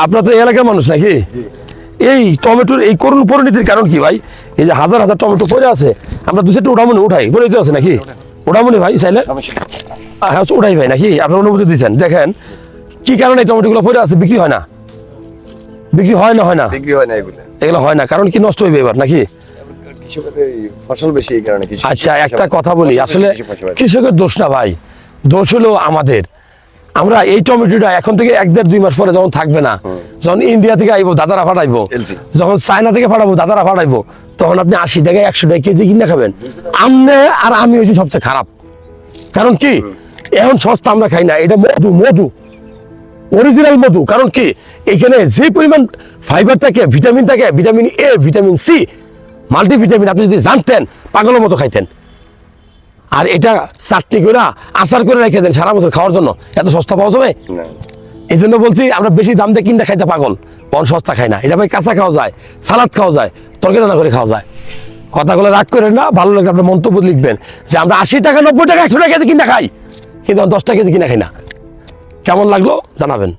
আপনার তো এই এলাকার মানুষ নাকি? এই টমেটোর এই করুণ পরিণতির কারণ কি ভাই? এই যে হাজার হাজার টমেটো পড়ে আছে, আমরা দু চারটে উঠামনি উঠাই, পরিণতি আছে নাকি? উঠামনি ভাই চাইলে হ্যাঁ উঠাই ভাই নাকি? আপনার অনুমতি দিচ্ছেন? দেখেন কি কারণে এই টমেটোগুলো পড়ে আছে, বিক্রি হয় না? বিক্রি হয় না? হয় না, বিক্রি হয় না এগুলো হয় না, কারণ কি নষ্ট হইবে এবার নাকি? ফসল বেশি এই কারণে। আচ্ছা একটা কথা বলি, আসলে কৃষকের দোষ না ভাই, দোষ হলো আমাদের। আমরা এই টমেটোটা এখন থেকে 1-1.5-2 মাস পরে যখন থাকবে না, যখন ইন্ডিয়া থেকে আইবো দাদারা ফাটাইবো, যখন চায়না থেকে ফাটাবো দাদারা ফাটাইবো, তখন আপনি 80 টাকা 100 টাকা কেজি কিনে খাবেন। আমনে আর আমি হয়েছি সবচেয়ে খারাপ। কারণ কি এখন সস্তা আমরা খাই না, এটা মধু, মধু অরিজিনাল মধু। কারণ কি এখানে যে পরিমাণ ফাইবার থাকে, ভিটামিন থাকে, vitamin A, vitamin C, multivitamin, আপনি যদি জানতেন পাগলের মতো খাইতেন। আর এটা চাটনি করে আচার করে রেখে দেন সারা বছর খাওয়ার জন্য, এত সস্তা পাওয়া যাবে? এই জন্য বলছি আমরা বেশি দাম দিয়ে কিনতে খাইতে পাগল, কোন সস্তা খাই না। এটা ভাই কাঁচা খাওয়া যায়, সালাদ খাওয়া যায়, তরকারি রান্না করে খাওয়া যায়। কথাগুলো রাগ করেন না, ভালো লাগলে আপনার মন্তব্য লিখবেন যে আমরা 80 টাকা 90 টাকা 100 টাকা কেজি কিনা খাই, কিন্তু 10 টাকা কেজি কিনা খাই না। কেমন লাগলো জানাবেন।